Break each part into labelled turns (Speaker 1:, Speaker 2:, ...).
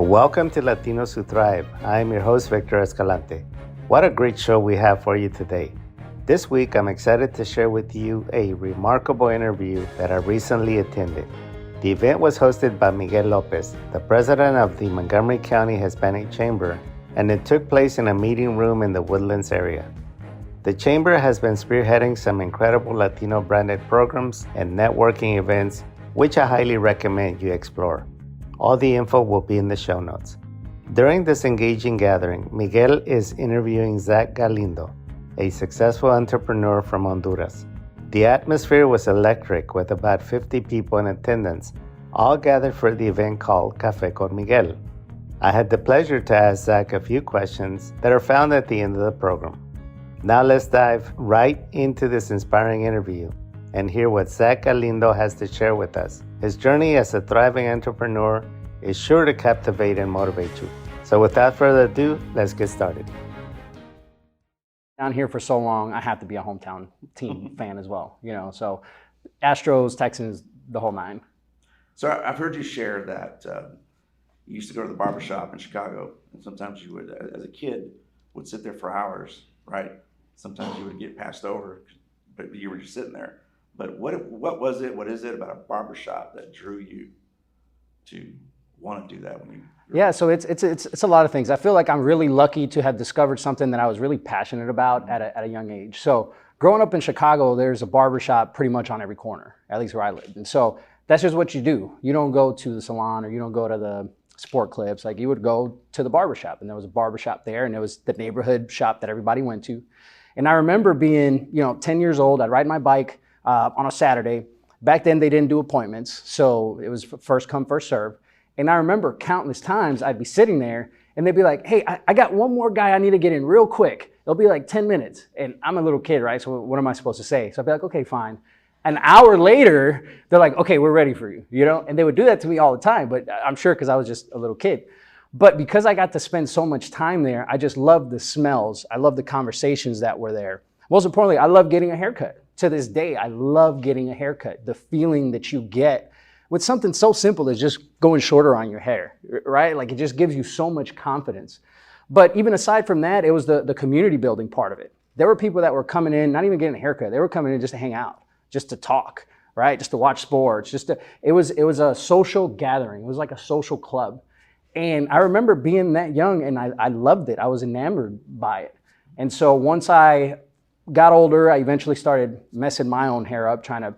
Speaker 1: Welcome to Latinos Who Thrive. I'm your host, Victor Escalante. What a great show we have for you today. This week, I'm excited to share with you a remarkable interview that I recently attended. The event was hosted by Miguel Lopez, the president of the Montgomery County Hispanic Chamber, and it took place in a meeting room in the Woodlands area. The Chamber has been spearheading some incredible Latino branded programs and networking events, which I highly recommend you explore. All the info will be in the show notes. During this engaging gathering, Miguel is interviewing Zak Galindo, a successful entrepreneur from Honduras. The atmosphere was electric with about 50 people in attendance, all gathered for the event called Café con Miguel. I had the pleasure to ask Zak a few questions that are found at the end of the program. Now let's dive right into this inspiring interview and hear what Zak Galindo has to share with us. His journey as a thriving entrepreneur is sure to captivate and motivate you. So without further ado, let's get started.
Speaker 2: Down here for so long, I have to be a hometown team fan as well, so Astros, Texans, the whole nine.
Speaker 3: So I've heard you share that you used to go to the barbershop in Chicago, and sometimes you would, as a kid, would sit there for hours, right? Sometimes you would get passed over, but you were just sitting there. But what is it about a barbershop that drew you to want to do that when you?
Speaker 2: Yeah, so it's a lot of things. I feel like I'm really lucky to have discovered something that I was really passionate about at a young age. So growing up in Chicago, there's a barbershop pretty much on every corner, at least where I lived. And so that's just what you do. You don't go to the salon or you don't go to the sport clips. Like you would go to the barbershop, and there was a barbershop there, and it was the neighborhood shop that everybody went to. And I remember being, 10 years old. I'd ride my bike on a Saturday. Back then, they didn't do appointments, so it was first come, first serve. And I remember countless times I'd be sitting there, and they'd be like, hey, I got one more guy I need to get in real quick. It'll be like 10 minutes. And I'm a little kid, right? So what am I supposed to say? So I'd be like, okay, fine. An hour later, they're like, okay, we're ready for you, And they would do that to me all the time, but I'm sure because I was just a little kid. But because I got to spend so much time there, I just loved the smells. I loved the conversations that were there. Most importantly, I love getting a haircut. To this day, I love getting a haircut. The feeling that you get with something so simple as just going shorter on your hair, right? Like it just gives you so much confidence. But even aside from that, it was the community building part of it. There were people that were coming in, not even getting a haircut. They were coming in just to hang out, just to talk, right? Just to watch sports. It was a social gathering. It was like a social club. And I remember being that young, and I loved it. I was enamored by it. And so once I got older, I eventually started messing my own hair up, trying to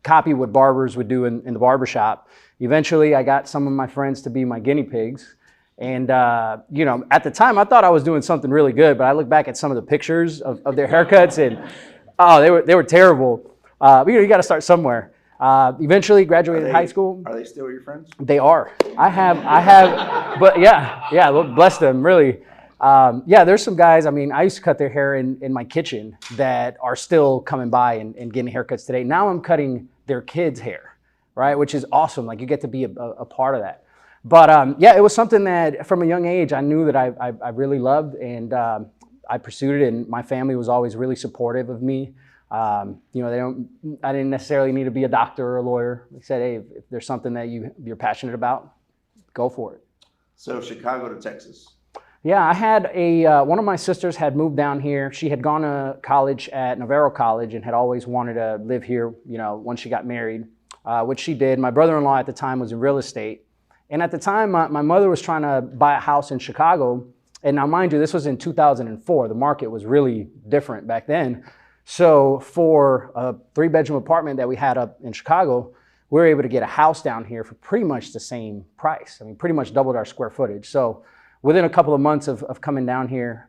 Speaker 2: copy what barbers would do in the barbershop. Eventually, I got some of my friends to be my guinea pigs. And, at the time, I thought I was doing something really good, but I look back at some of the pictures of their haircuts, and, they were terrible. You got to start somewhere. Eventually graduated high school.
Speaker 3: Are they still your friends?
Speaker 2: They are. I have, but yeah, bless them, really. There's some guys, I used to cut their hair in my kitchen that are still coming by and getting haircuts today. Now I'm cutting their kids' hair, right? Which is awesome. Like you get to be a part of that. But it was something that from a young age, I knew that I really loved, and I pursued it, and my family was always really supportive of me. I didn't necessarily need to be a doctor or a lawyer. They said, hey, if there's something that you're passionate about, go for it.
Speaker 3: So Chicago to Texas.
Speaker 2: Yeah, I had one of my sisters had moved down here. She had gone to college at Navarro College and had always wanted to live here, once she got married, which she did. My brother-in-law at the time was in real estate. And at the time, my mother was trying to buy a house in Chicago. And now, mind you, this was in 2004. The market was really different back then. So for a 3-bedroom apartment that we had up in Chicago, we were able to get a house down here for pretty much the same price. Pretty much doubled our square footage. So within a couple of months of coming down here,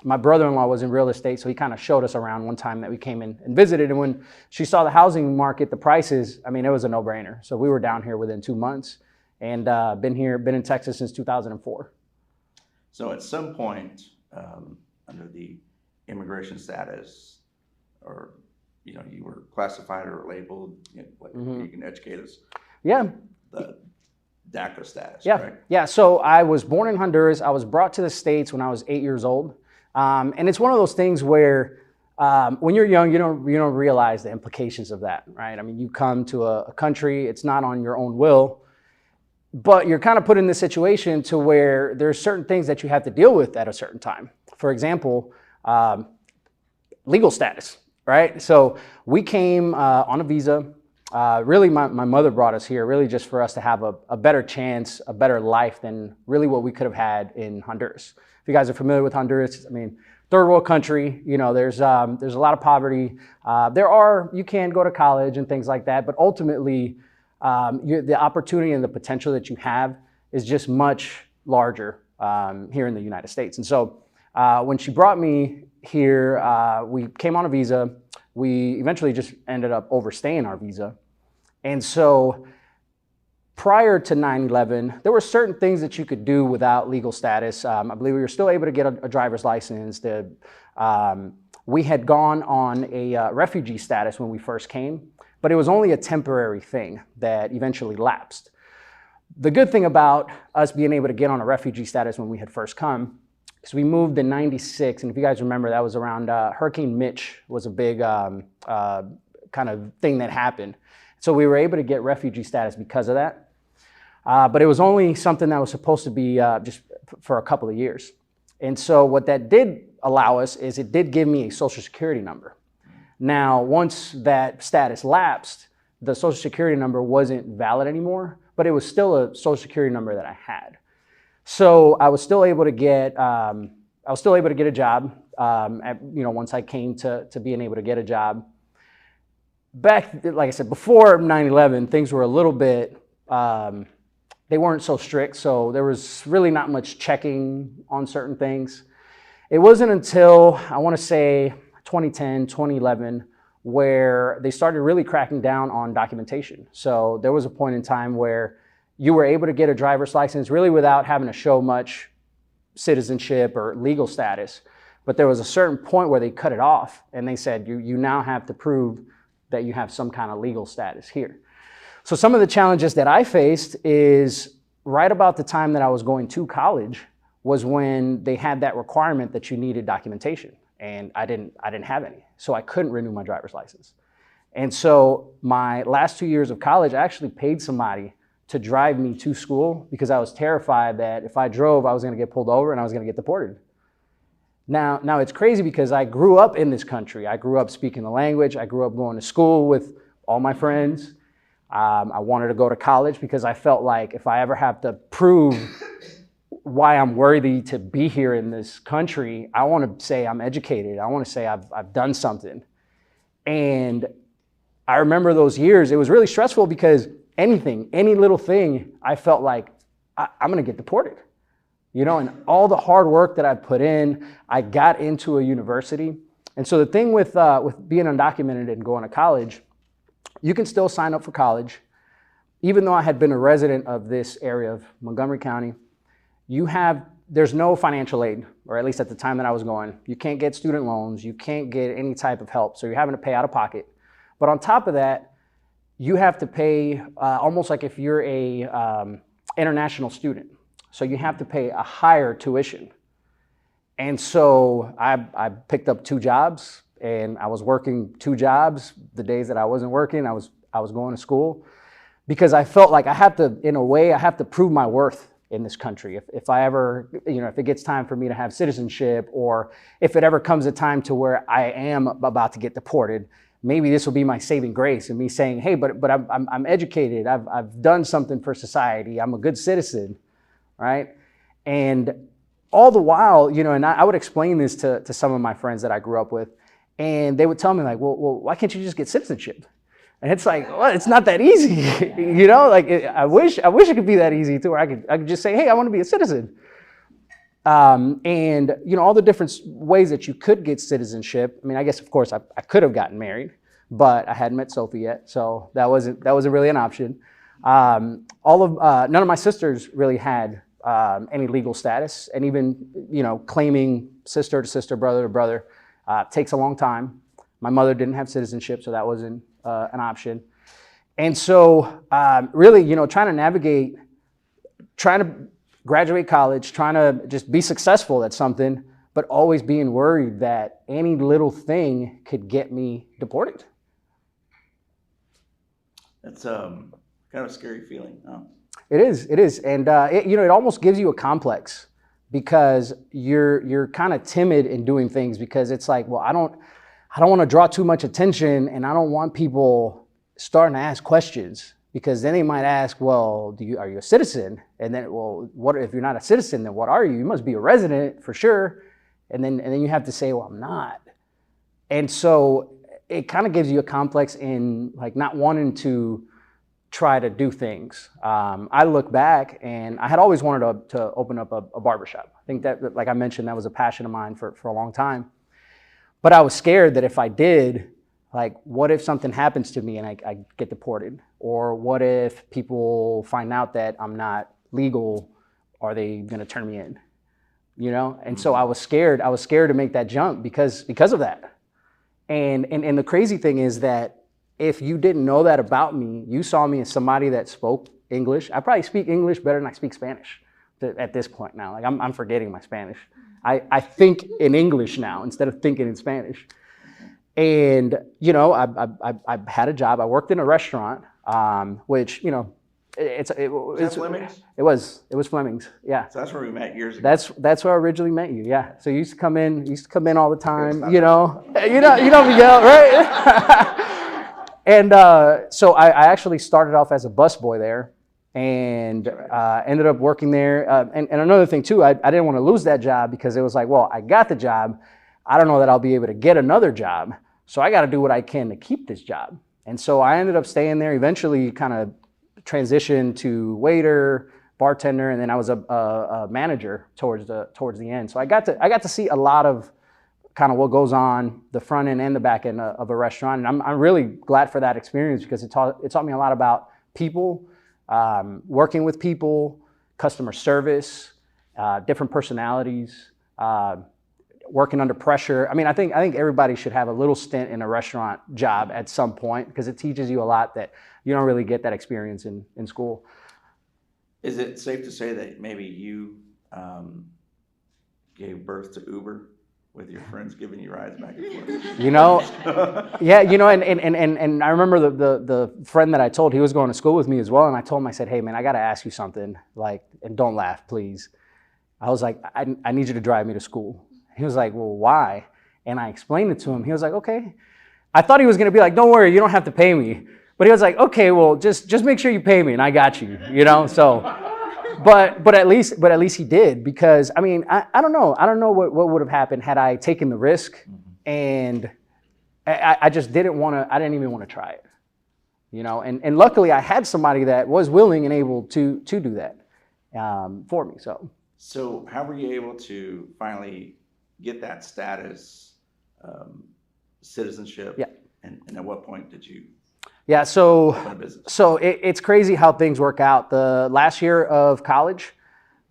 Speaker 2: my brother-in-law was in real estate, so he kind of showed us around one time that we came in and visited. And when she saw the housing market, the prices, it was a no-brainer. So we were down here within 2 months, and been in Texas since 2004.
Speaker 3: So at some point, under the immigration status, or you were classified or labeled, you can educate us.
Speaker 2: Yeah.
Speaker 3: The DACA status,
Speaker 2: yeah.
Speaker 3: right? Yeah.
Speaker 2: So I was born in Honduras. I was brought to the States when I was 8 years old, and it's one of those things where when you're young, you don't realize the implications of that, right? You come to a country. It's not on your own will. But you're kind of put in this situation to where there's certain things that you have to deal with at a certain time. For example, legal status, right? So we came on a visa. Really, my mother brought us here really just for us to have a better chance, a better life than really what we could have had in Honduras. If you guys are familiar with Honduras, I mean, third world country, you know, there's a lot of poverty. You can go to college and things like that, but ultimately, the opportunity and the potential that you have is just much larger here in the United States. And so when she brought me here, we came on a visa. We eventually just ended up overstaying our visa. And so prior to 9/11, there were certain things that you could do without legal status. I believe we were still able to get a driver's license. We had gone on a refugee status when we first came, but it was only a temporary thing that eventually lapsed. The good thing about us being able to get on a refugee status when we had first come is we moved in '96, and if you guys remember, that was around Hurricane Mitch was a big kind of thing that happened. So we were able to get refugee status because of that. But it was only something that was supposed to be just for a couple of years. And so what that did allow us is it did give me a social security number. Now, once that status lapsed, the social security number wasn't valid anymore, but it was still a social security number that I had. So I was still able to get a job. Once I came to being able to get a job. Back, like I said, before 9/11, things were a little bit, they weren't so strict, so there was really not much checking on certain things. It wasn't until, I want to say, 2010, 2011, where they started really cracking down on documentation. So there was a point in time where you were able to get a driver's license really without having to show much citizenship or legal status. But there was a certain point where they cut it off, and they said, you now have to prove that you have some kind of legal status here. So some of the challenges that I faced is right about the time that I was going to college was when they had that requirement that you needed documentation, and I didn't have any. So I couldn't renew my driver's license. And so my last 2 years of college, I actually paid somebody to drive me to school because I was terrified that if I drove, I was going to get pulled over and I was going to get deported. Now it's crazy because I grew up in this country. I grew up speaking the language. I grew up going to school with all my friends. I wanted to go to college because I felt like if I ever have to prove why I'm worthy to be here in this country, I want to say I'm educated. I want to say I've done something. And I remember those years, it was really stressful because any little thing, I felt like I'm going to get deported. You know, and all the hard work that I put in, I got into a university. And so the thing with being undocumented and going to college, you can still sign up for college. Even though I had been a resident of this area of Montgomery County, there's no financial aid, or at least at the time that I was going. You can't get student loans. You can't get any type of help. So you're having to pay out of pocket. But on top of that, you have to pay almost like if you're a international student. So you have to pay a higher tuition. And so I picked up 2 jobs, and I was working 2 jobs. The days that I wasn't working, I was going to school because I felt like I have to prove my worth in this country. If I ever, if it gets time for me to have citizenship, or if it ever comes a time to where I am about to get deported, maybe this will be my saving grace and me saying, hey, but I'm educated. I've done something for society. I'm a good citizen. Right? And all the while, and I would explain this to some of my friends that I grew up with, and they would tell me like, well, why can't you just get citizenship? And it's like, well, it's not that easy. I wish it could be that easy too, where I could just say, hey, I want to be a citizen. And all the different ways that you could get citizenship. I mean, I guess of course I could have gotten married, but I hadn't met Sophie yet, so that wasn't really an option. None of my sisters really had any legal status, and even claiming sister to sister, brother to brother takes a long time. My mother didn't have citizenship, so that wasn't an option. And so really, trying to navigate, trying to graduate college, trying to just be successful at something, but always being worried that any little thing could get me deported.
Speaker 3: That's kind of a scary feeling. Huh?
Speaker 2: It is, and it almost gives you a complex because you're kind of timid in doing things because it's like, well, I don't want to draw too much attention, and I don't want people starting to ask questions because then they might ask, well, are you a citizen? And then, well, what if you're not a citizen? Then what are you? You must be a resident for sure. And then you have to say, well, I'm not. And so it kind of gives you a complex in like not wanting to try to do things. I look back and I had always wanted to open up a barbershop. I think that, like I mentioned, that was a passion of mine for a long time. But I was scared that if I did, like, what if something happens to me and I get deported? Or what if people find out that I'm not legal? Are they gonna turn me in? You know? And so I was scared. I was scared to make that jump because of that. And the crazy thing is that if you didn't know that about me, you saw me as somebody that spoke English. I probably speak English better than I speak Spanish at this point now. Like I'm forgetting my Spanish. I think in English now instead of thinking in Spanish. And, I had a job. I worked in a restaurant, which, it's
Speaker 3: Fleming's?
Speaker 2: It was Fleming's. Yeah.
Speaker 3: So that's where we met years ago.
Speaker 2: That's where I originally met you. Yeah. So you used to come in all the time, you know Miguel, right? And so I actually started off as a busboy there and ended up working there. And another thing too, I didn't want to lose that job because it was like, well, I got the job. I don't know that I'll be able to get another job. So I got to do what I can to keep this job. And so I ended up staying there, eventually kind of transitioned to waiter, bartender, and then I was a manager towards the end. So I got to see a lot of kind of what goes on the front end and the back end of a restaurant. And I'm really glad for that experience because it taught me a lot about people, working with people, customer service, different personalities, working under pressure. I mean, I think everybody should have a little stint in a restaurant job at some point because it teaches you a lot that you don't really get that experience in school.
Speaker 3: Is it safe to say that maybe you gave birth to Uber with your friends giving you rides back and forth?
Speaker 2: Yeah, and I remember the friend that I told, he was going to school with me as well, and I told him, I said, hey man, I got to ask you something, like, and don't laugh, please. I was like, I need you to drive me to school. He was like, well, why? And I explained it to him. He was like, okay. I thought he was going to be like, don't worry, you don't have to pay me. But he was like, okay, well, just make sure you pay me and I got you, So, but at least he did because, I mean, I don't know. I don't know what would have happened had I taken the risk and I just didn't even want to try it, and luckily I had somebody that was willing and able to do that for me,
Speaker 3: So how were you able to finally get that status, citizenship?
Speaker 2: Yeah.
Speaker 3: And at what point did you?
Speaker 2: Yeah, so
Speaker 3: open a business?
Speaker 2: it's crazy how things work out. The last year of college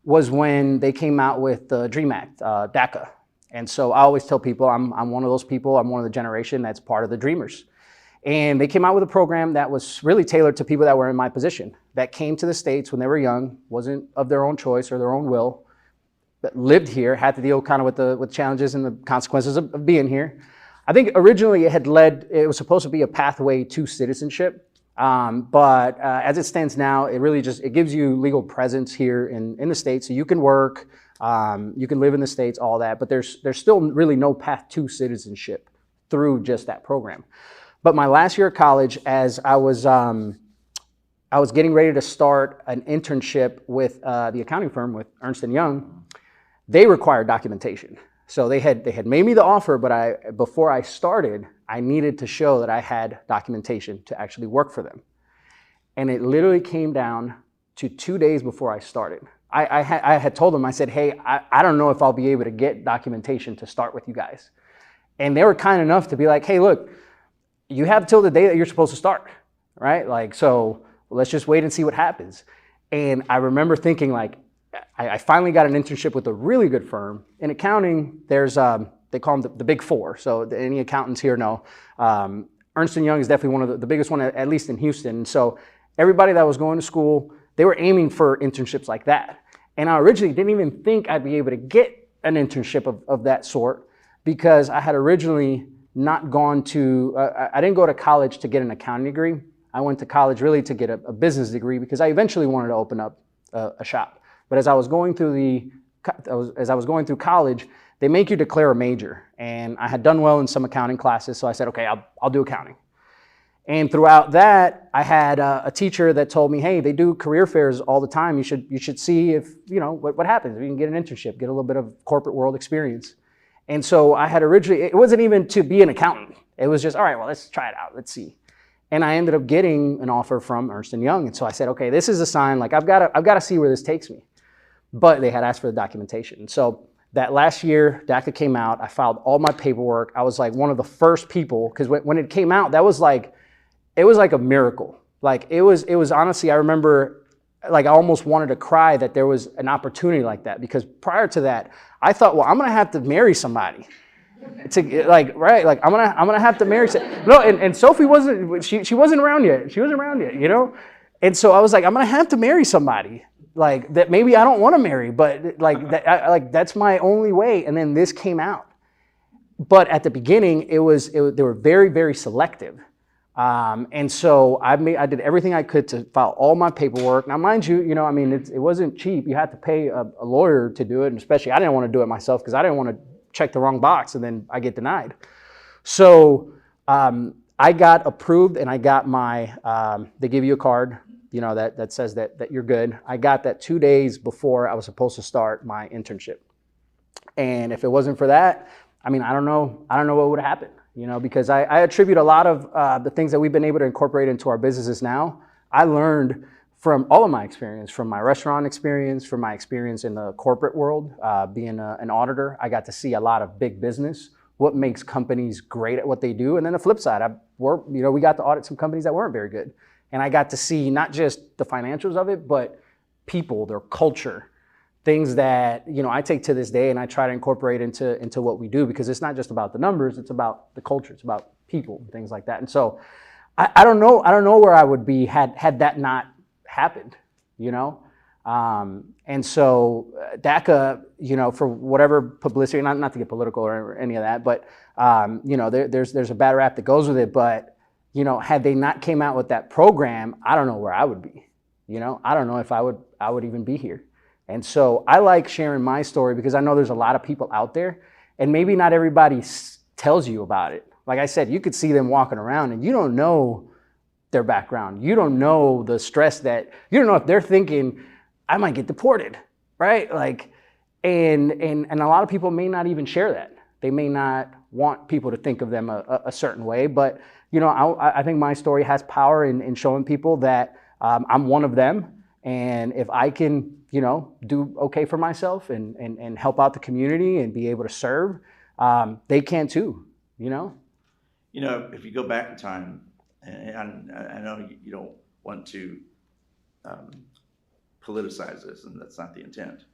Speaker 2: was when they came out with the DREAM Act, DACA. And so I always tell people I'm one of those people. I'm one of the generation that's part of the Dreamers. And they came out with a program that was really tailored to people that were in my position, that came to the States when they were young, wasn't of their own choice or their own will, but lived here, had to deal kind of with challenges and the consequences of being here. I think originally it was supposed to be a pathway to citizenship, but as it stands now, it gives you legal presence here in the States, so you can work, you can live in the States, all that, but there's still really no path to citizenship through just that program. But my last year of college, as I was getting ready to start an internship with the accounting firm with Ernst & Young, they required documentation. So they had made me the offer, but before I started, I needed to show that I had documentation to actually work for them. And it literally came down to 2 days before I started. I had told them, I said, hey, I don't know if I'll be able to get documentation to start with you guys. And they were kind enough to be like, hey, look, you have till the day that you're supposed to start, right? Like, so let's just wait and see what happens. And I remember thinking, like, I finally got an internship with a really good firm. In accounting, there's, they call them the Big Four. So any accountants here know. Ernst & Young is definitely one of the biggest one, at least in Houston. And so everybody that was going to school, they were aiming for internships like that. And I originally didn't even think I'd be able to get an internship of that sort because I had originally not gone to, I didn't go to college to get an accounting degree. I went to college really to get a business degree because I eventually wanted to open up a shop. But as I was going through college, they make you declare a major. And I had done well in some accounting classes, so I said, okay, I'll do accounting. And throughout that, I had a teacher that told me, hey, they do career fairs all the time. You should see if, what happens. If you can get an internship, get a little bit of corporate world experience. And so I had originally, it wasn't even to be an accountant. It was just, all right, well, let's try it out. Let's see. And I ended up getting an offer from Ernst & Young. And so I said, okay, this is a sign, like I've got to see where this takes me. But they had asked for the documentation. And so that last year, DACA came out. I filed all my paperwork. I was like one of the first people, because when it came out, it was like a miracle. Like it was honestly, I remember, like I almost wanted to cry that there was an opportunity like that, because prior to that, I thought, well, I'm gonna have to marry somebody. I'm gonna have to marry. No, and Sophie she wasn't around yet. She wasn't around yet, And so I was like, I'm gonna have to marry somebody like that. Maybe I don't want to marry, but that's my only way. And then this came out. But at the beginning, they were very, very selective. And so I did everything I could to file all my paperwork. Now, mind you, it wasn't cheap. You had to pay a lawyer to do it, and especially I didn't want to do it myself because I didn't want to check the wrong box and then I get denied. So I got approved, and I got they give you a card, that says that you're good. I got that 2 days before I was supposed to start my internship. And if it wasn't for that, I don't know what would have happened. Because I attribute a lot of the things that we've been able to incorporate into our businesses now. I learned from all of my experience, from my restaurant experience, from my experience in the corporate world, being an auditor. I got to see a lot of big business, what makes companies great at what they do. And then the flip side, we got to audit some companies that weren't very good. And I got to see not just the financials of it, but people, their culture, things that, I take to this day and I try to incorporate into what we do, because it's not just about the numbers, it's about the culture, it's about people and things like that. And so I don't know where I would be had that not happened, And so DACA, for whatever publicity, not to get political or any of that, but there's a bad rap that goes with it. But had they not came out with that program, I don't know where I would be. I don't know if I would even be here. And so I like sharing my story because I know there's a lot of people out there, and maybe not everybody tells you about it. Like I said, you could see them walking around and you don't know their background. You don't know the stress you don't know if they're thinking, I might get deported, right? And a lot of people may not even share that. They may not want people to think of them a certain way, but I think my story has power in showing people that I'm one of them. And if I can, do okay for myself and help out the community and be able to serve, they can too,
Speaker 3: If you go back in time, and I know you don't want to politicize this, and that's not the intent,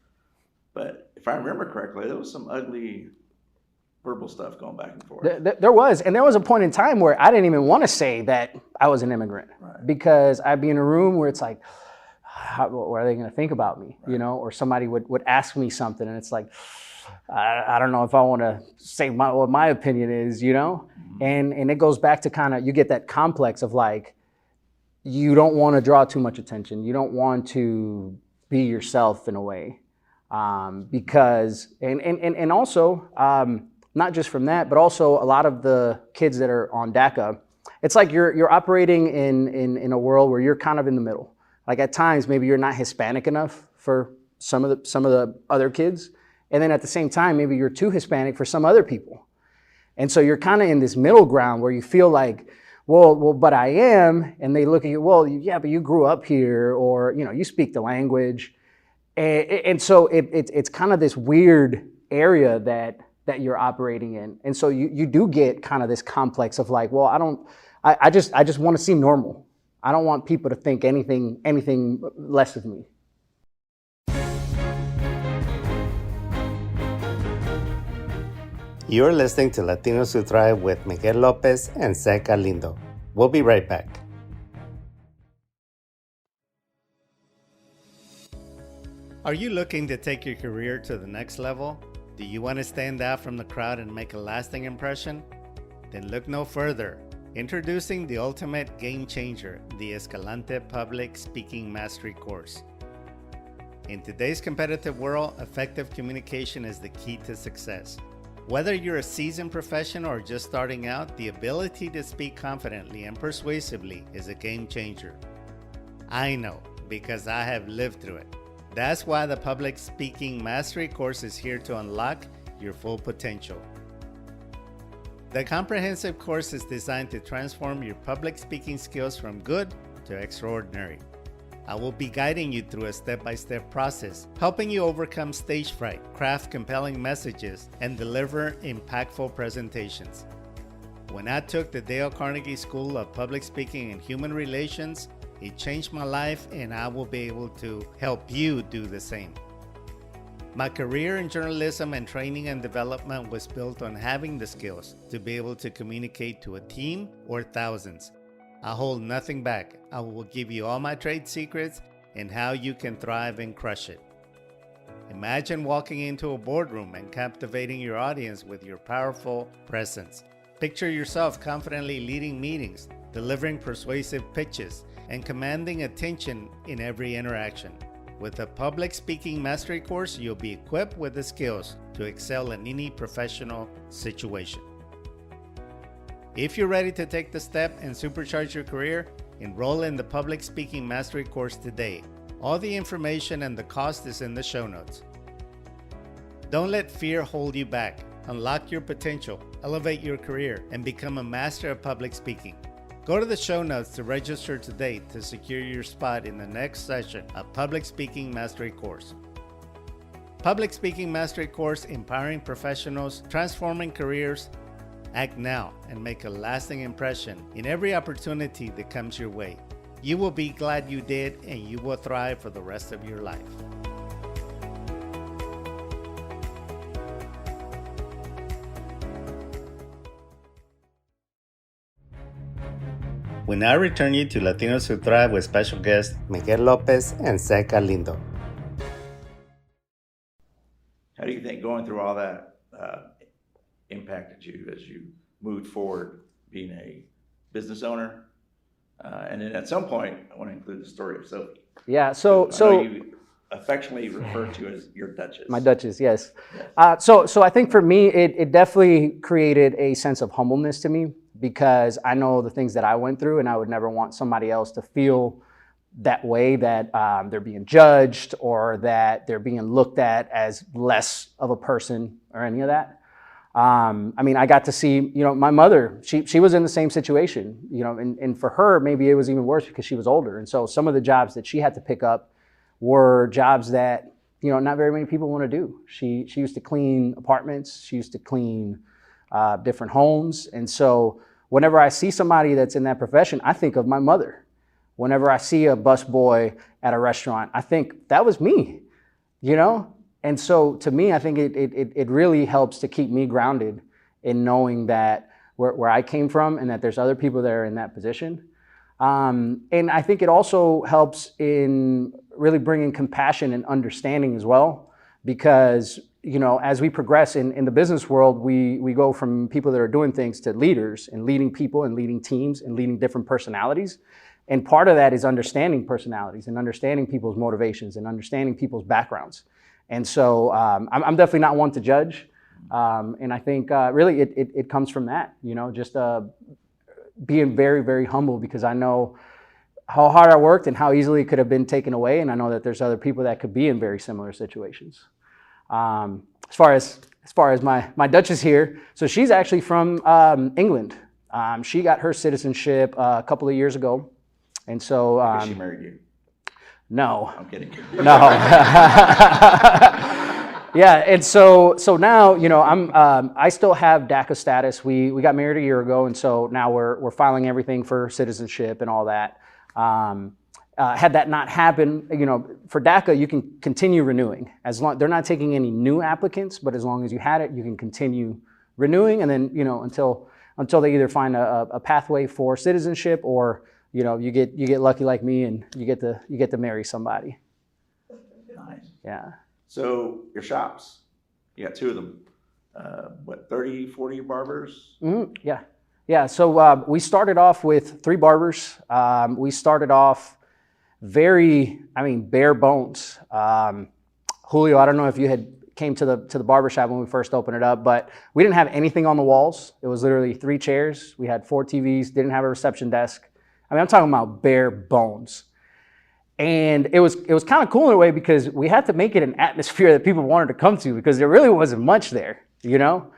Speaker 3: but if I remember correctly, there was some ugly verbal stuff going back and forth.
Speaker 2: There was a point in time where I didn't even want to say that I was an immigrant, right? Because I'd be in a room where it's like, what are they going to think about me, right? Or somebody would ask me something, and it's like, I don't know if I want to say what my opinion is, Mm-hmm. And it goes back to kind of, you get that complex of like, you don't want to draw too much attention. You don't want to be yourself in a way, because, and also, not just from that, but also a lot of the kids that are on DACA, it's like you're operating in a world where you're kind of in the middle. Like at times, maybe you're not Hispanic enough for some of the other kids. And then at the same time, maybe you're too Hispanic for some other people. And so you're kind of in this middle ground where you feel like, well, but I am. And they look at you, well, yeah, but you grew up here, or, you speak the language. And so it's kind of this weird area that you're operating in. And so you do get kind of this complex of like, well, I just want to seem normal. I don't want people to think anything less of me.
Speaker 1: You're listening to Latinos Who Thrive with Miguel Lopez and Zak Galindo. We'll be right back. Are you looking to take your career to the next level? Do you want to stand out from the crowd and make a lasting impression? Then look no further. Introducing the ultimate game changer, the Escalante Public Speaking Mastery Course. In today's competitive world, effective communication is the key to success. Whether you're a seasoned professional or just starting out, the ability to speak confidently and persuasively is a game changer. I know, because I have lived through it. That's why the Public Speaking Mastery Course is here to unlock your full potential. The comprehensive course is designed to transform your public speaking skills from good to extraordinary. I will be guiding you through a step-by-step process, helping you overcome stage fright, craft compelling messages, and deliver impactful presentations. When I took the Dale Carnegie School of Public Speaking and Human Relations, it changed my life, and I will be able to help you do the same. My career in journalism and training and development was built on having the skills to be able to communicate to a team or thousands. I hold nothing back. I will give you all my trade secrets and how you can thrive and crush it. Imagine walking into a boardroom and captivating your audience with your powerful presence. Picture yourself confidently leading meetings, delivering persuasive pitches, and commanding attention in every interaction. With a Public Speaking Mastery course, you'll be equipped with the skills to excel in any professional situation. If you're ready to take the step and supercharge your career, enroll in the Public Speaking Mastery course today. All the information and the cost is in the show notes. Don't let fear hold you back. Unlock your potential, elevate your career, and become a master of public speaking. Go to the show notes to register today to secure your spot in the next session of Public Speaking Mastery course. Public Speaking Mastery course, empowering professionals, transforming careers. Act now and make a lasting impression in every opportunity that comes your way. You will be glad you did, and you will thrive for the rest of your life. We now return you to Latinos Who Thrive with special guests Miguel Lopez and Zak Galindo.
Speaker 3: How do you think going through all that impacted you as you moved forward being a business owner? And then at some point, I want to include the story of Sophie.
Speaker 2: Yeah,
Speaker 3: I know you affectionately refer to as your Duchess.
Speaker 2: My Duchess, yes. So I think for me, it definitely created a sense of humbleness to me, because I know the things that I went through, and I would never want somebody else to feel that way, that they're being judged or that they're being looked at as less of a person or any of that. I mean, I got to see, my mother, she was in the same situation, and for her, maybe it was even worse because she was older. And so some of the jobs that she had to pick up were jobs that, not very many people want to do. She used to clean apartments. She used to clean different homes. And so whenever I see somebody that's in that profession, I think of my mother. Whenever I see a busboy at a restaurant, I think that was me, And so to me, I think it really helps to keep me grounded in knowing that where I came from and that there's other people that are in that position. And I think it also helps in really bringing compassion and understanding as well, because as we progress in the business world, we go from people that are doing things to leaders and leading people and leading teams and leading different personalities. And part of that is understanding personalities and understanding people's motivations and understanding people's backgrounds. And so I'm definitely not one to judge. And I think really it comes from that, just being very, very humble, because I know how hard I worked and how easily it could have been taken away. And I know that there's other people that could be in very similar situations. As far as my Duchess here, so she's actually from England. She got her citizenship a couple of years ago. And so
Speaker 3: she married you.
Speaker 2: No.
Speaker 3: I'm kidding.
Speaker 2: No. Yeah, and so now, I still have DACA status. We got married a year ago, and so now we're filing everything for citizenship and all that. Had that not happened, for DACA, you can continue renewing. They're not taking any new applicants, but as long as you had it, you can continue renewing, and then, until they either find a pathway for citizenship, or you get lucky like me and you get to marry somebody.
Speaker 3: Nice.
Speaker 2: Yeah.
Speaker 3: So your shops, you got two of them. 30, 40 barbers?
Speaker 2: Mm-hmm. Yeah. Yeah, so we started off with 3 barbers. We started off bare bones. Julio, I don't know if you had came to the barbershop when we first opened it up, but we didn't have anything on the walls. It was literally 3 chairs. We had 4 TVs, didn't have a reception desk. I mean, I'm talking about bare bones. And it was kind of cool in a way because we had to make it an atmosphere that people wanted to come to because there really wasn't much there, you know?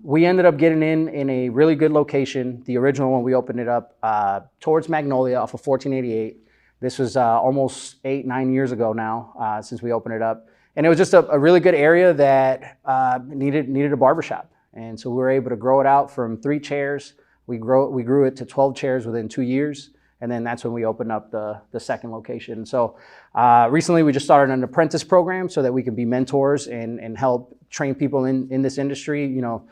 Speaker 2: We ended up getting in a really good location. The original one, we opened it up towards Magnolia off of 1488. This was almost 8-9 years ago now since we opened it up. And it was just a really good area that needed a barbershop. And so we were able to grow it out from 3 chairs. We grew it to 12 chairs within 2 years. And then that's when we opened up the second location. So recently we just started an apprentice program so that we can be mentors and help train people in this industry. You know,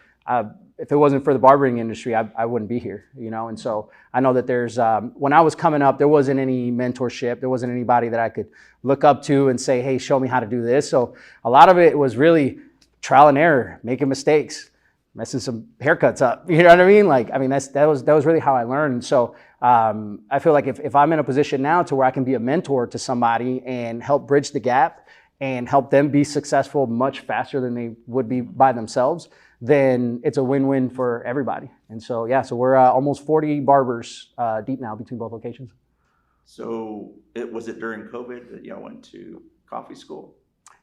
Speaker 2: if it wasn't for the barbering industry, I wouldn't be here, you know? And so I know that there's, when I was coming up, there wasn't any mentorship. There wasn't anybody that I could look up to and say, hey, show me how to do this. So a lot of it was really trial and error, making mistakes, messing some haircuts up. You know what I mean? That was really how I learned. So I feel like if I'm in a position now to where I can be a mentor to somebody and help bridge the gap and help them be successful much faster than they would be by themselves, then it's a win-win for everybody. And so, yeah, so we're almost 40 barbers deep now between both locations.
Speaker 3: So was it during COVID that y'all went to coffee school?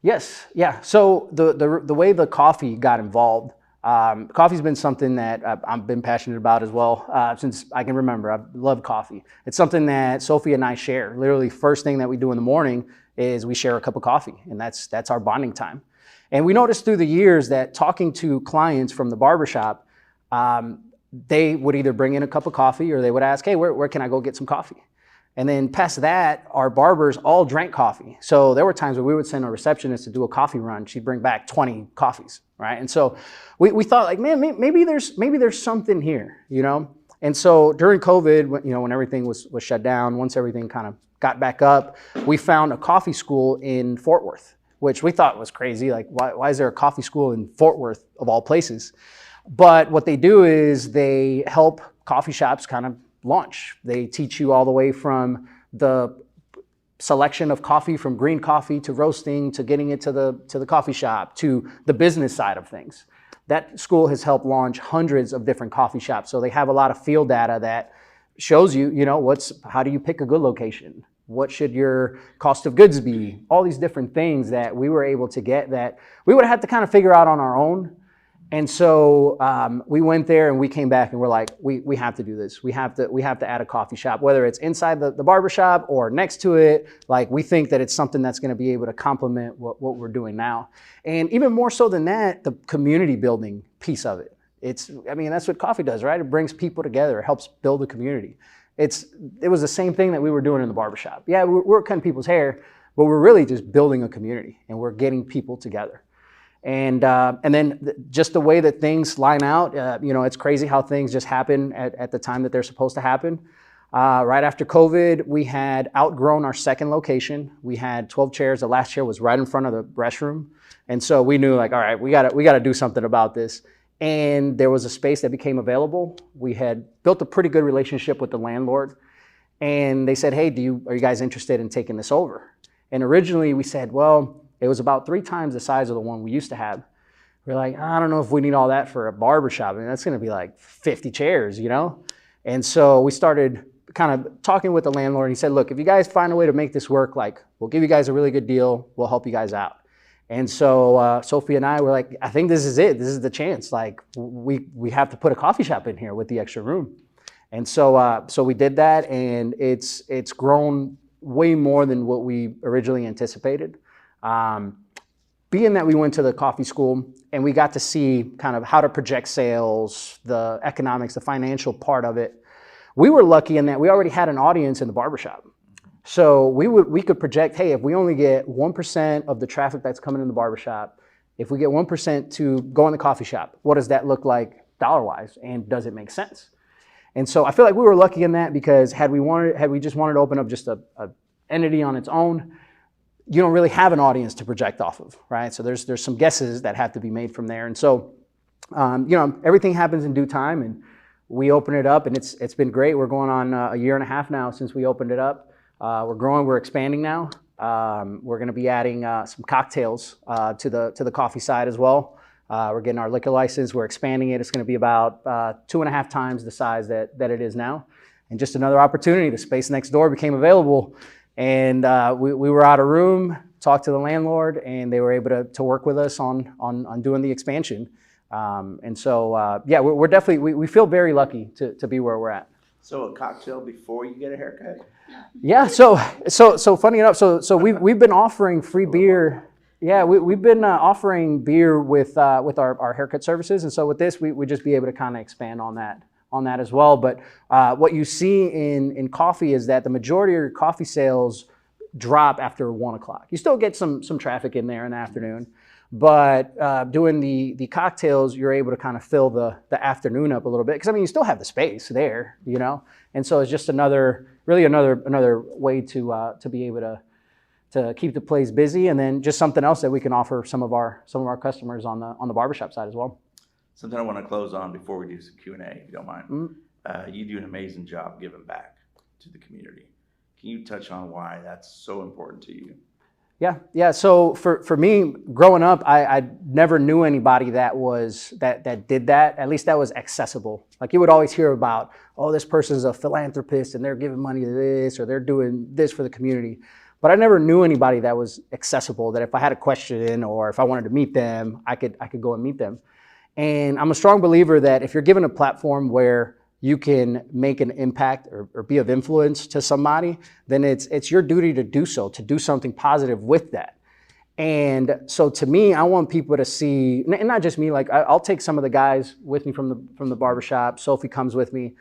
Speaker 2: Yes, yeah. So the way the coffee got involved, coffee's been something that I've been passionate about as well since I can remember. I love coffee. It's something that Sophie and I share. Literally, first thing that we do in the morning is we share a cup of coffee, and that's our bonding time. And we noticed through the years that talking to clients from the barbershop, they would either bring in a cup of coffee or they would ask, hey, where can I go get some coffee? And then past that, our barbers all drank coffee. So there were times where we would send a receptionist to do a coffee run. She'd bring back 20 coffees, right? And so we thought like, man, maybe there's something here, you know? And so during COVID, you know, when everything was shut down, once everything kind of got back up, we found a coffee school in Fort Worth, which we thought was crazy. Like, why is there a coffee school in Fort Worth of all places? But what they do is they help coffee shops kind of launch. They teach you all the way from the selection of coffee, from green coffee to roasting to getting it to the coffee shop to the business side of things. That school has helped launch hundreds of different coffee shops. So they have a lot of field data that shows you, you know, how do you pick a good location? What should your cost of goods be? All these different things that we were able to get that we would have had to kind of figure out on our own. And so we went there and we came back and we're like, we have to do this. We have to add a coffee shop, whether it's inside the barbershop or next to it. Like, we think that it's something that's going to be able to complement what we're doing now. And even more so than that, the community building piece of it. That's what coffee does, right? It brings people together. It helps build a community. It was the same thing that we were doing in the barbershop. Yeah, we're cutting people's hair, but we're really just building a community and we're getting people together. And then just the way that things line out, you know, it's crazy how things just happen at the time that they're supposed to happen. Right after COVID, we had outgrown our second location. We had 12 chairs. The last chair was right in front of the restroom. And so we knew, like, all right, we gotta do something about this. And there was a space that became available. We had built a pretty good relationship with the landlord. And they said, hey, are you guys interested in taking this over? And originally we said, well, it was about 3 times the size of the one we used to have. We're like, I don't know if we need all that for a barbershop. I mean, that's gonna be like 50 chairs, you know? And so we started kind of talking with the landlord. He said, look, if you guys find a way to make this work, like, we'll give you guys a really good deal. We'll help you guys out. And so Sophie and I were like, I think this is it. This is the chance. Like, we have to put a coffee shop in here with the extra room. And so we did that, and it's grown way more than what we originally anticipated. Being that we went to the coffee school and we got to see kind of how to project sales, the economics, the financial part of it, we were lucky in that we already had an audience in the barbershop. So we could project, hey, if we only get 1% of the traffic that's coming in the barbershop, if we get 1% to go in the coffee shop, what does that look like dollar-wise, and does it make sense? And so I feel like we were lucky in that, because had we just wanted to open up just a entity on its own, you don't really have an audience to project off of, right? So there's some guesses that have to be made from there. And so, you know, everything happens in due time, and we opened it up, and it's been great. We're going on a year and a half now since we opened it up. We're growing, we're expanding now. We're going to be adding some cocktails to the coffee side as well. We're getting our liquor license. We're expanding it. It's going to be about 2.5 times the size that it is now. And just another opportunity. The space next door became available, and we were out of room, talked to the landlord, and they were able to work with us on doing the expansion. And so, yeah, we're definitely, we feel very lucky to be where we're at.
Speaker 3: So a cocktail before you get a haircut?
Speaker 2: Yeah. So funny enough. So we've been offering free beer. Yeah, we've been offering beer with our haircut services, and so with this, we just be able to kind of expand on that as well. But what you see in coffee is that the majority of your coffee sales drop after 1 o'clock. You still get some traffic in there in the afternoon, but doing the cocktails, you're able to kind of fill the afternoon up a little bit, because I mean, you still have the space there, you know, and so it's just another way to be able to keep the place busy, and then just something else that we can offer some of our customers on the barbershop side as well.
Speaker 3: Something I want to close on before we do some Q&A, if you don't mind. Mm-hmm. You do an amazing job giving back to the community. Can you touch on why that's so important to you?
Speaker 2: Yeah. So for me, growing up, I never knew anybody that did that. At least that was accessible. Like, you would always hear about, oh, this person's a philanthropist and they're giving money to this, or they're doing this for the community. But I never knew anybody that was accessible, that if I had a question or if I wanted to meet them, I could go and meet them. And I'm a strong believer that if you're given a platform where you can make an impact or be of influence to somebody, then it's your duty to do so, to do something positive with that. And so to me, I want people to see, and not just me, like I'll take some of the guys with me from the barbershop. Sophie comes with me.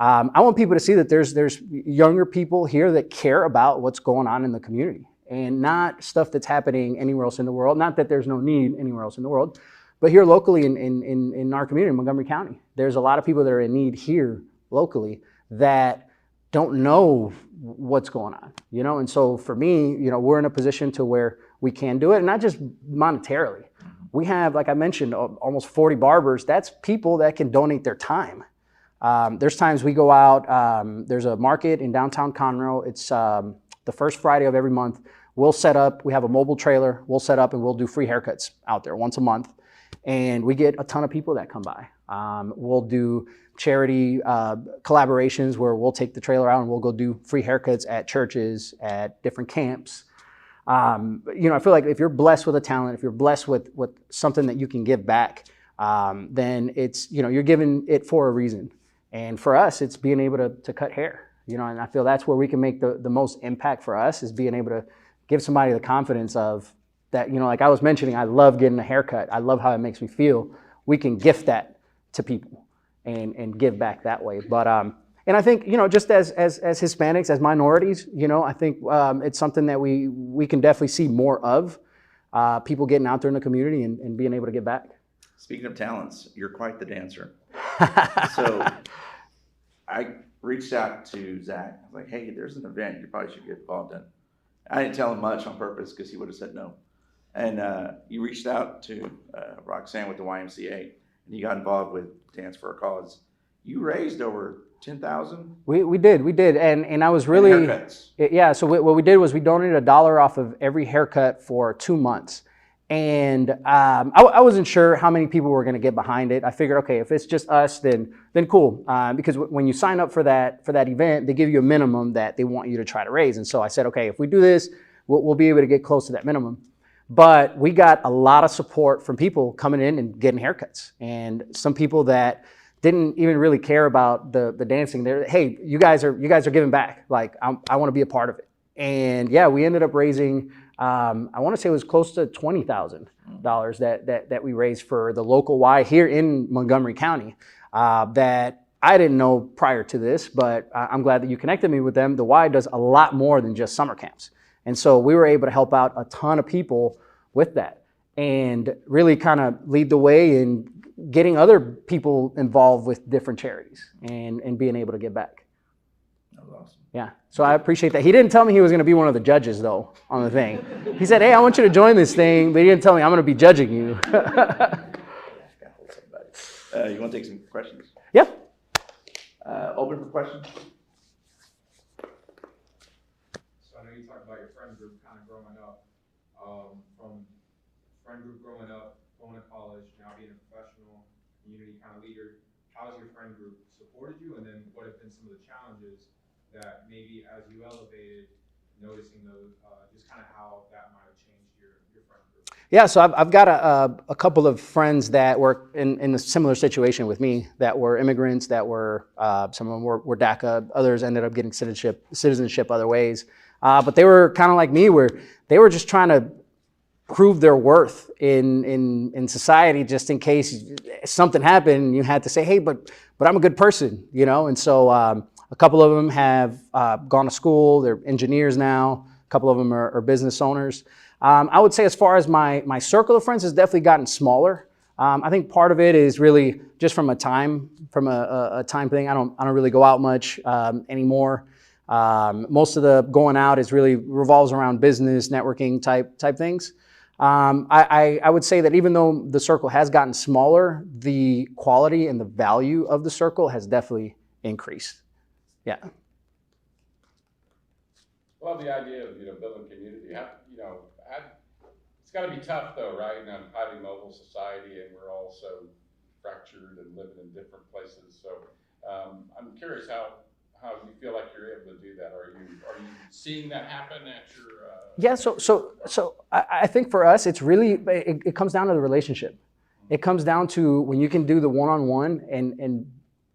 Speaker 2: I want people to see that there's younger people here that care about what's going on in the community, and not stuff that's happening anywhere else in the world. Not that there's no need anywhere else in the world, but here locally in our community, in Montgomery County, there's a lot of people that are in need here locally that don't know what's going on, you know? And so for me, you know, we're in a position to where we can do it, and not just monetarily. We have, like I mentioned, almost 40 barbers. That's people that can donate their time. There's times we go out, there's a market in downtown Conroe. It's the first Friday of every month. We'll set up, we have a mobile trailer, we'll set up and we'll do free haircuts out there once a month. And we get a ton of people that come by. We'll do charity collaborations where we'll take the trailer out and we'll go do free haircuts at churches, at different camps. You know, I feel like if you're blessed with a talent, if you're blessed with something that you can give back, then it's, you know, you're giving it for a reason. And for us, it's being able to cut hair, you know, and I feel that's where we can make the most impact for us, is being able to give somebody the confidence of that, you know, like I was mentioning, I love getting a haircut. I love how it makes me feel. We can gift that to people and give back that way. But, and I think, you know, just as Hispanics, as minorities, you know, I think it's something that we can definitely see more of, people getting out there in the community and being able to give back.
Speaker 3: Speaking of talents, you're quite the dancer. So I reached out to Zach. I was like, hey, there's an event you probably should get involved in. I didn't tell him much on purpose because he would have said no. And you reached out to Roxanne with the YMCA, and you got involved with Dance for a Cause. You raised over $10,000. We did, and I was really haircuts.
Speaker 2: Yeah. So what we did was we donated $1 off of every haircut for 2 months, and I wasn't sure how many people were going to get behind it. I figured, okay, if it's just us, then cool, because when you sign up for that event, they give you a minimum that they want you to try to raise, and so I said, okay, if we do this, we'll be able to get close to that minimum. But we got a lot of support from people coming in and getting haircuts, and some people that didn't even really care about the dancing. They're, hey, you guys are giving back. Like, I want to be a part of it. And yeah, we ended up raising, I want to say it was close to $20,000 that we raised for the local Y here in Montgomery County, that I didn't know prior to this, but I'm glad that you connected me with them. The Y does a lot more than just summer camps. And so we were able to help out a ton of people with that and really kind of lead the way in getting other people involved with different charities and being able to give back.
Speaker 3: That was awesome.
Speaker 2: Yeah, so I appreciate that. He didn't tell me he was going to be one of the judges, though, on the thing. He said, hey, I want you to join this thing, but he didn't tell me I'm going to be judging you.
Speaker 3: You want to take some questions?
Speaker 2: Yeah.
Speaker 3: Open for questions.
Speaker 4: So I know you talked about your friend group kind of growing up, from friend group growing up, going to college, now being a professional community kind of leader. How has your friend group supported you? And then what have been some of the challenges that maybe as you elevated, noticing those, just kind of how that might have changed your friend group?
Speaker 2: Yeah, so I've got a couple of friends that were in a similar situation with me, that were immigrants, that were, some of them were DACA, others ended up getting citizenship other ways. But they were kind of like me, where they were just trying to prove their worth in society, just in case something happened. You had to say, hey, but I'm a good person, you know? And so a couple of them have gone to school, they're engineers now, a couple of them are business owners. I would say as far as my circle of friends has definitely gotten smaller. I think part of it is really just from a time thing. I don't really go out much anymore. Most of the going out is really revolves around business, networking type things. I would say that even though the circle has gotten smaller, the quality and the value of the circle has definitely increased. Yeah.
Speaker 5: Love the idea of building community. It's got to be tough though, right? In a highly mobile society, and we're all so fractured and living in different places. So I'm curious how you feel like you're able to do that. Are you seeing that happen at your?
Speaker 2: Yeah. So I think for us, it's really it comes down to the relationship. It comes down to when you can do the one-on-one and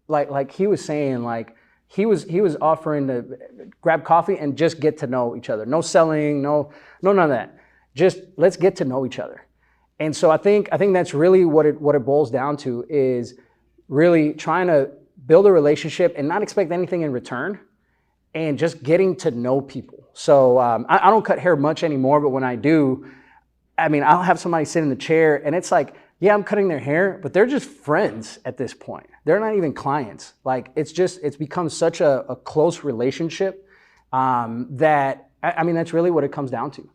Speaker 2: like he was saying, like he was offering to grab coffee and just get to know each other. No selling, no none of that. Just let's get to know each other. And so I think that's really what it boils down to, is really trying to build a relationship and not expect anything in return, and just getting to know people. So I don't cut hair much anymore, but when I do, I mean, I'll have somebody sit in the chair and it's like, yeah, I'm cutting their hair, but they're just friends at this point. They're not even clients. Like it's become such a close relationship that, I mean, that's really what it comes down to.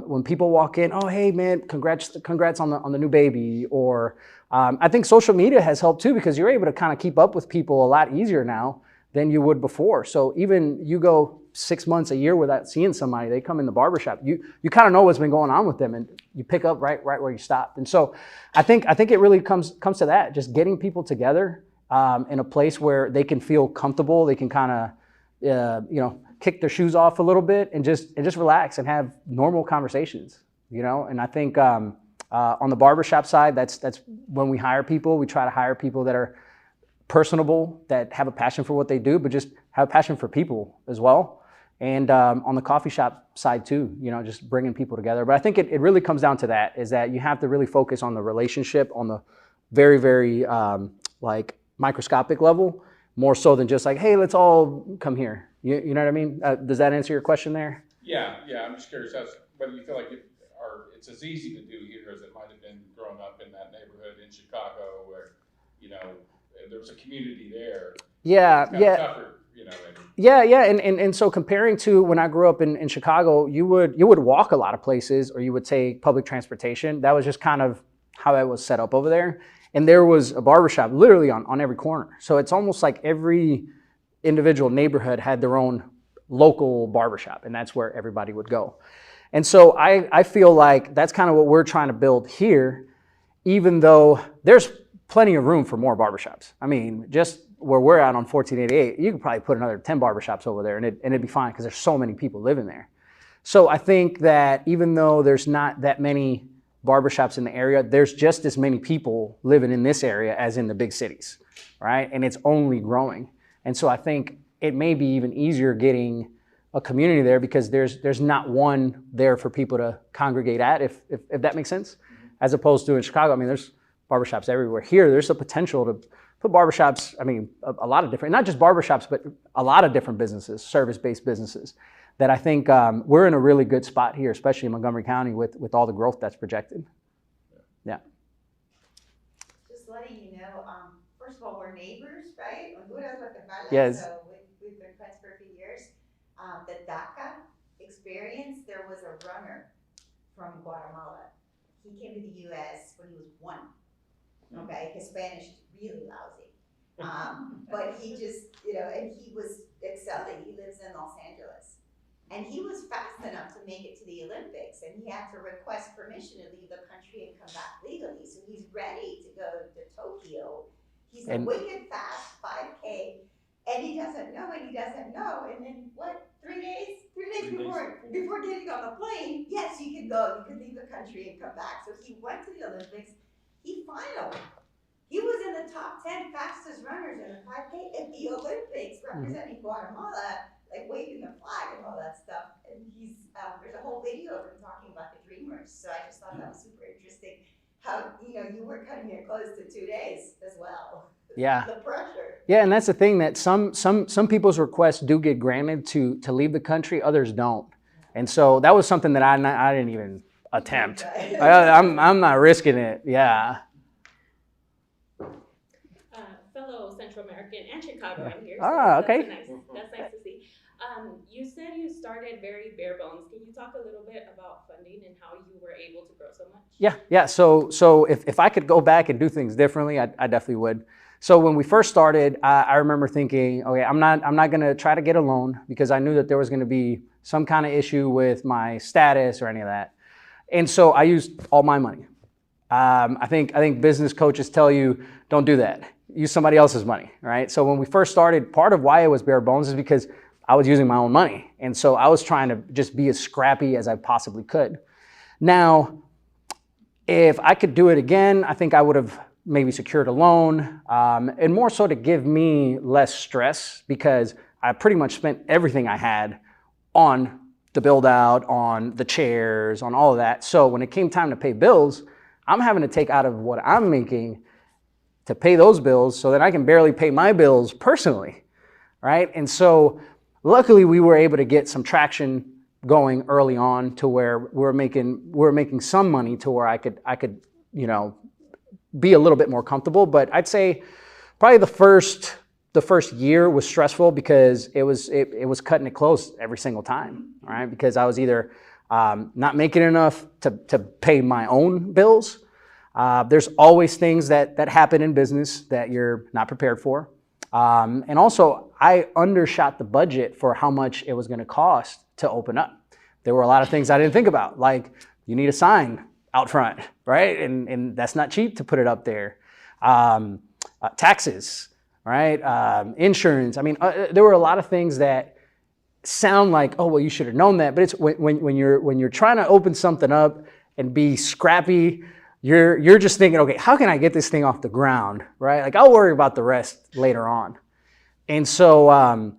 Speaker 2: When people walk in, oh, hey man, congrats on the new baby. Or I think social media has helped too, because you're able to kind of keep up with people a lot easier now than you would before. So even you go 6 months, a year without seeing somebody, they come in the barbershop, you kind of know what's been going on with them, and you pick up right where you stopped. And so I think it really comes to that, just getting people together in a place where they can feel comfortable, they can kind of kick their shoes off a little bit and just relax and have normal conversations, And I think on the barbershop side, that's when we hire people, we try to hire people that are personable, that have a passion for what they do, but just have a passion for people as well. And on the coffee shop side too, just bringing people together. But I think it really comes down to that, is that you have to really focus on the relationship on the very, very like microscopic level, more so than just like, hey, let's all come here. You know what I mean? Does that answer your question there?
Speaker 5: Yeah. I'm just curious whether you feel like it's as easy to do here as it might have been growing up in that neighborhood in Chicago, where there was a community there.
Speaker 2: Yeah,
Speaker 5: it's kind of tougher, maybe.
Speaker 2: Yeah, and so comparing to when I grew up in Chicago, you would walk a lot of places, or you would take public transportation. That was just kind of how it was set up over there. And there was a barbershop literally on every corner. So it's almost like every individual neighborhood had their own local barbershop, and that's where everybody would go. And so I feel like that's kind of what we're trying to build here, even though there's plenty of room for more barbershops. I mean, just where we're at on 1488, you could probably put another 10 barbershops over there, and it'd be fine, because there's so many people living there. So I think that even though there's not that many barbershops in the area, there's just as many people living in this area as in the big cities, right? And it's only growing. And so I think it may be even easier getting a community there, because there's not one there for people to congregate at, if that makes sense, as opposed to in Chicago. I mean, there's barbershops everywhere. Here, there's a potential to put barbershops, I mean, a lot of different, not just barbershops, but a lot of different businesses, service-based businesses, that I think we're in a really good spot here, especially in Montgomery County with all the growth that's projected. Yeah.
Speaker 6: Just letting you know, first of all, we're neighbors, right? Honduras, Guatemala.
Speaker 2: Yes.
Speaker 6: So we've been friends for a few years. The DACA experience, there was a runner from Guatemala. He came to the U.S. when he was 1. Okay, his Spanish is really lousy. But he just, and he was excelling. He lives in Los Angeles. And he was fast enough to make it to the Olympics, and he had to request permission to leave the country and come back legally. So he's ready to go to Tokyo. He's a wicked fast 5K, and he doesn't know, and he doesn't know. And then what? 3 days? 3 days before getting on the plane, yes, you can go. You can leave the country and come back. So he went to the Olympics. He finally. He was in the top 10 fastest runners in the 5K at the Olympics, representing Guatemala, like waving the flag and all that stuff. And he's there's a whole video of him talking about the Dreamers. So I just thought that was super interesting. How you were cutting it close to 2 days as well.
Speaker 2: Yeah.
Speaker 6: The pressure.
Speaker 2: Yeah, and that's the thing, that some people's requests do get granted to leave the country, others don't. And so that was something that I didn't even attempt. I'm not risking it. Yeah.
Speaker 7: Fellow Central American and Chicagoan here.
Speaker 2: Ah, okay.
Speaker 7: That's nice to see. You said you started very bare bones. Can you talk a little bit about funding and how you were able to grow so much?
Speaker 2: Yeah. So if I could go back and do things differently, I definitely would. So when we first started, I remember thinking, okay, I'm not going to try to get a loan, because I knew that there was going to be some kind of issue with my status or any of that. And so I used all my money. I think business coaches tell you, don't do that. Use somebody else's money, right? So when we first started, part of why it was bare bones is because I was using my own money. And so I was trying to just be as scrappy as I possibly could. Now, if I could do it again, I think I would have maybe secured a loan, and more so to give me less stress, because I pretty much spent everything I had on the build out, on the chairs, on all of that. So when it came time to pay bills, I'm having to take out of what I'm making to pay those bills, so that I can barely pay my bills personally, right? And so luckily we were able to get some traction going early on to where we're making some money to where I could be a little bit more comfortable. But I'd say probably the first year was stressful, because it was cutting it close every single time, all right? Because I was either not making enough to pay my own bills. There's always things that happen in business that you're not prepared for. And also, I undershot the budget for how much it was going to cost to open up. There were a lot of things I didn't think about, like you need a sign out front, right? And that's not cheap to put it up there. Taxes, right? Insurance. I mean, there were a lot of things that sound like, oh, well, you should have known that. But it's when you're trying to open something up and be scrappy, you're just thinking, okay, how can I get this thing off the ground, right? Like, I'll worry about the rest later on. And so,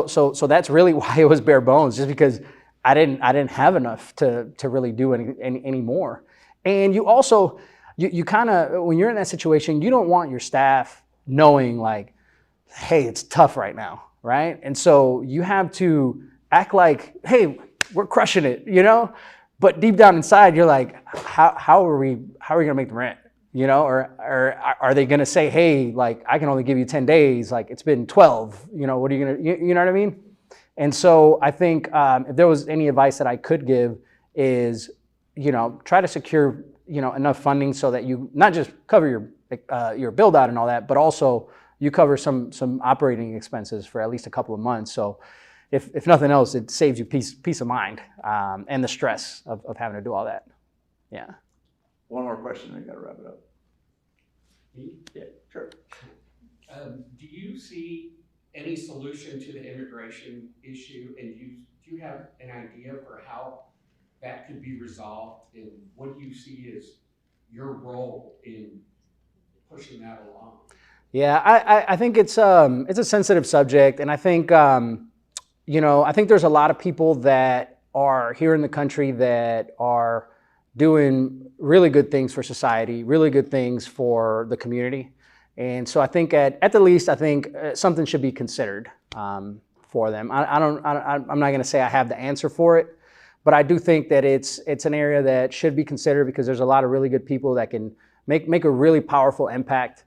Speaker 2: so that's really why it was bare bones, just because I didn't have enough to really do any more. And you also, you kind of, when you're in that situation, you don't want your staff knowing like, hey, it's tough right now, right? And so you have to act like, hey, we're crushing it, But deep down inside, you're like, how are we gonna make the rent? Or are they gonna say, hey, like, I can only give you 10 days, like it's been 12, what are you gonna, you know what I mean? And so I think if there was any advice that I could give is, try to secure, enough funding so that you not just cover your build out and all that, but also you cover some operating expenses for at least a couple of months. So if nothing else, it saves you peace of mind and the stress of having to do all that. Yeah.
Speaker 3: One more question, I gotta wrap it up. Yeah, sure.
Speaker 8: Do you see any solution to the immigration issue, and do you have an idea for how that could be resolved, and what do you see as your role in pushing that along? Yeah,
Speaker 2: I think it's a sensitive subject, and I think I think there's a lot of people that are here in the country that are doing really good things for society, really good things for the community. And so I think at the least, I think something should be considered for them. I'm not going to say I have the answer for it, but I do think that it's an area that should be considered, because there's a lot of really good people that can make a really powerful impact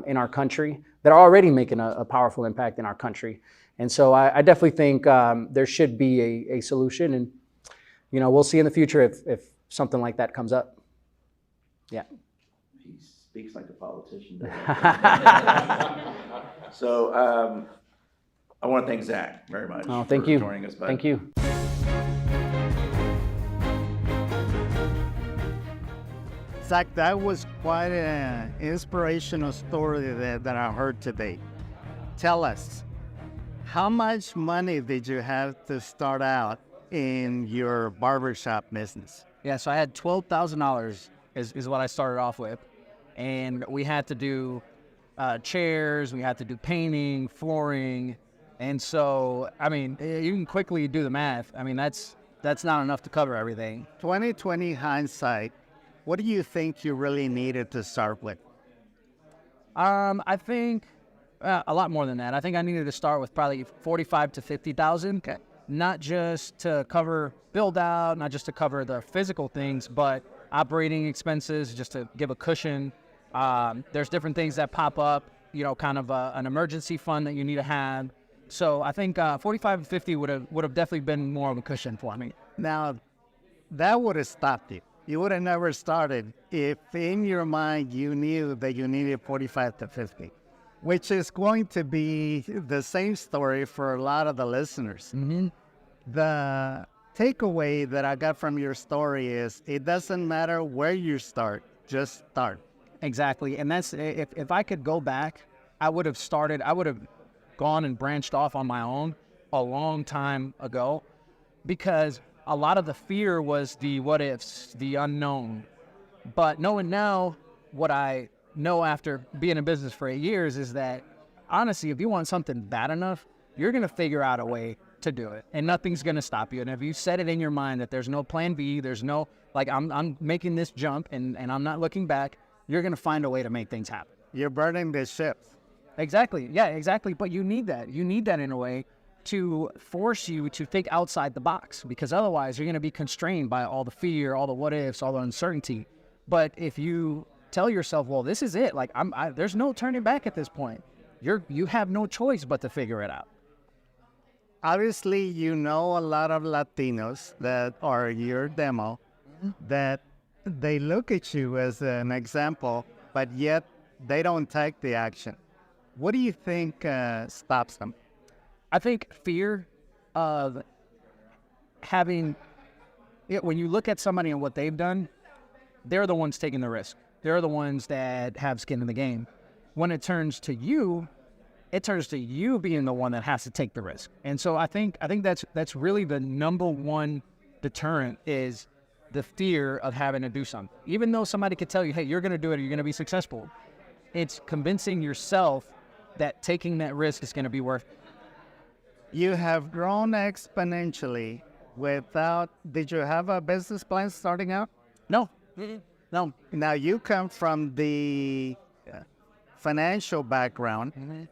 Speaker 2: in our country, that are already making a powerful impact in our country. And so I definitely think there should be a solution, and we'll see in the future if something like that comes up. Yeah.
Speaker 3: Peace. speaks like a politician. doesn't he? So I want to thank Zach very much
Speaker 2: Oh, thank
Speaker 3: for
Speaker 2: you.
Speaker 3: joining us. Bud.
Speaker 2: Thank you.
Speaker 1: Zach, that was quite an inspirational story that I heard today. Tell us, how much money did you have to start out in your barbershop business?
Speaker 2: Yeah, so I had $12,000 is what I started off with. And we had to do chairs, we had to do painting, flooring. And so, I mean, you can quickly do the math. I mean, that's not enough to cover everything.
Speaker 1: 2020 hindsight, what do you think you really needed to start with?
Speaker 2: I think a lot more than that. I think I needed to start with probably 45 to 50,000.
Speaker 1: Okay.
Speaker 2: Not just to cover build out, not just to cover the physical things, but operating expenses, just to give a cushion. There's different things that pop up, kind of an emergency fund that you need to have. So I think 45 to 50 would have definitely been more of a cushion for me.
Speaker 1: Now, that would have stopped you. You would have never started if in your mind you knew that you needed 45 to 50, which is going to be the same story for a lot of the listeners.
Speaker 2: Mm-hmm.
Speaker 1: The takeaway that I got from your story is it doesn't matter where you start, just start.
Speaker 2: Exactly. And that's, if I could go back, I would have gone and branched off on my own a long time ago, because a lot of the fear was the what ifs, the unknown. But knowing now what I know after being in business for 8 years is that, honestly, if you want something bad enough, you're going to figure out a way to do it, and nothing's going to stop you. And if you set it in your mind that there's no plan B, there's no, like, I'm making this jump and I'm not looking back, you're going to find a way to make things happen.
Speaker 1: You're burning the ships.
Speaker 2: Exactly. Yeah, exactly. But you need that. You need that in a way to force you to think outside the box, because otherwise you're going to be constrained by all the fear, all the what ifs, all the uncertainty. But if you tell yourself, well, this is it, like there's no turning back at this point. You have no choice but to figure it out.
Speaker 1: Obviously, you know a lot of Latinos that are your demo, that they look at you as an example, but yet they don't take the action. What do you think stops them?
Speaker 2: I think fear of having, when you look at somebody and what they've done, they're the ones taking the risk. They're the ones that have skin in the game. When it turns to you being the one that has to take the risk. And so I think that's really the number one deterrent, is the fear of having to do something. Even though somebody could tell you, hey, you're going to do it, or you're going to be successful, it's convincing yourself that taking that risk is going to be worth it.
Speaker 1: You have grown exponentially without, did you have a business plan starting out?
Speaker 2: No. No.
Speaker 1: Now, you come from the financial background.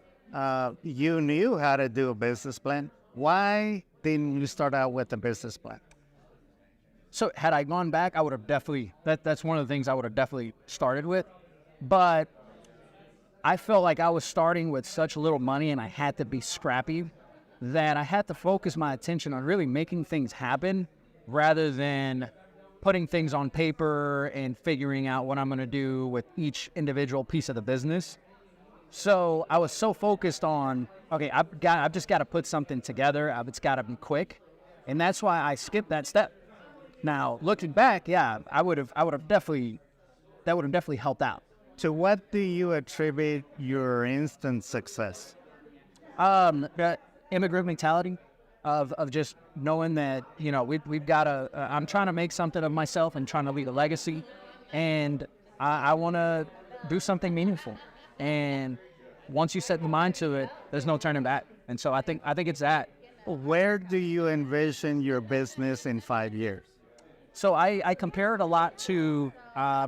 Speaker 1: You knew how to do a business plan. Why didn't you start out with a business plan?
Speaker 2: So had I gone back, I would have definitely, that's one of the things I would have definitely started with. But I felt like I was starting with such little money and I had to be scrappy, that I had to focus my attention on really making things happen rather than putting things on paper and figuring out what I'm going to do with each individual piece of the business. So I was so focused on, okay, I've just got to put something together. It's got to be quick. And that's why I skipped that step. Now, looking back, yeah, that would have definitely helped out.
Speaker 1: To what do you attribute your instant success?
Speaker 2: Immigrant mentality of just knowing that, we've got to, I'm trying to make something of myself and trying to leave a legacy, and I want to do something meaningful. And once you set the mind to it, there's no turning back. And so I think it's that.
Speaker 1: Where do you envision your business in 5 years?
Speaker 2: So I compare it a lot to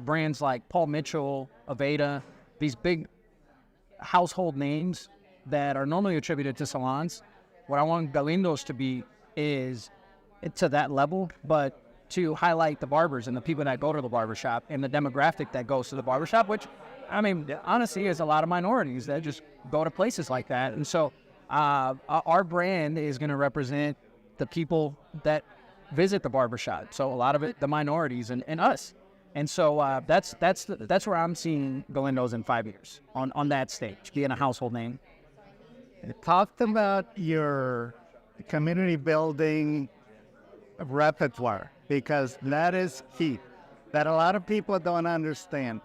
Speaker 2: brands like Paul Mitchell, Aveda, these big household names that are normally attributed to salons. What I want Galindo's to be is to that level, but to highlight the barbers and the people that go to the barbershop and the demographic that goes to the barbershop, which, I mean, honestly, is a lot of minorities that just go to places like that. And so our brand is going to represent the people that visit the barbershop. So a lot of it, the minorities and us. And so that's where I'm seeing Galindo's in 5 years on that stage, being a household name.
Speaker 9: Talked about your community building repertoire, because that is key, that a lot of people don't understand.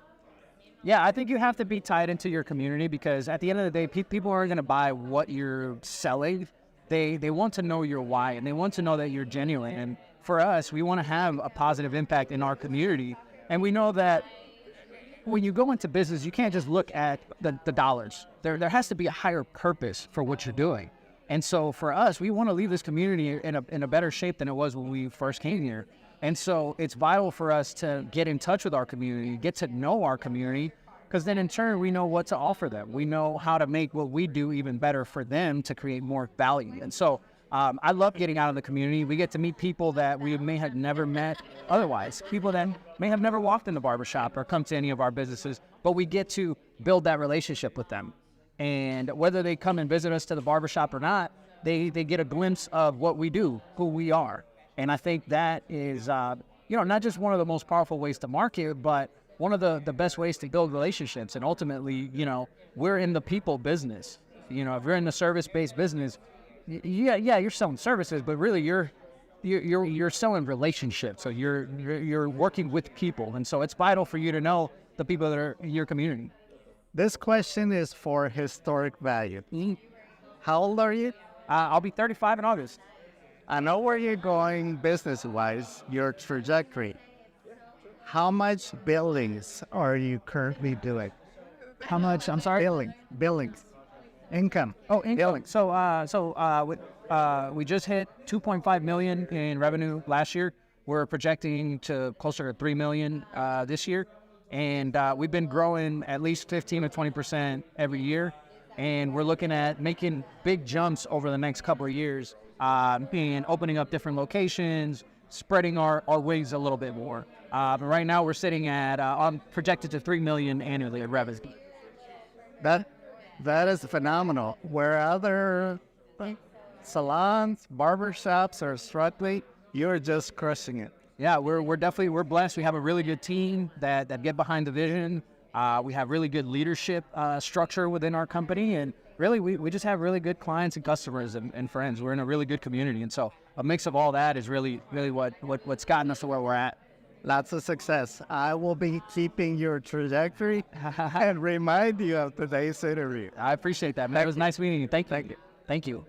Speaker 2: Yeah, I think you have to be tied into your community, because at the end of the day, people aren't going to buy what you're selling. They want to know your why, and they want to know that you're genuine. And for us, we want to have a positive impact in our community. And we know that when you go into business, you can't just look at the dollars. There has to be a higher purpose for what you're doing. And so for us, we want to leave this community in a better shape than it was when we first came here. And so it's vital for us to get in touch with our community, get to know our community, because then in turn, we know what to offer them. We know how to make what we do even better for them to create more value. And so I love getting out of the community. We get to meet people that we may have never met otherwise, people that may have never walked in the barbershop or come to any of our businesses, but we get to build that relationship with them. And whether they come and visit us to the barbershop or not, they get a glimpse of what we do, who we are. And I think that is, not just one of the most powerful ways to market, but one of the best ways to build relationships. And ultimately, we're in the people business. If you're in the service-based business, you're selling services, but really you're selling relationships. So you're working with people. And so it's vital for you to know the people that are in your community.
Speaker 9: This question is for historic value. How old are you?
Speaker 2: I'll be 35 in August.
Speaker 9: I know where you're going business-wise, your trajectory. How much billings are you currently doing?
Speaker 2: How much? I'm sorry?
Speaker 9: Billings. Income.
Speaker 2: Oh, income. Billing. So we just hit 2.5 million in revenue last year. We're projecting to closer to 3 million this year. And we've been growing at least 15 to 20% every year. And we're looking at making big jumps over the next couple of years, and opening up different locations, spreading our wings a little bit more. But right now we're sitting at, I'm projected to 3 million annually in revenue.
Speaker 9: That is phenomenal. Where other salons, barbershops are struggling, you're just crushing it.
Speaker 2: Yeah, we're definitely blessed. We have a really good team that get behind the vision. We have really good leadership structure within our company, and really we just have really good clients and customers and friends. We're in a really good community, and so a mix of all that is really what's gotten us to where we're at.
Speaker 9: Lots of success. I will be keeping your trajectory and remind you of today's interview.
Speaker 2: I appreciate that, man. It was nice meeting you. Thank you. Thank you.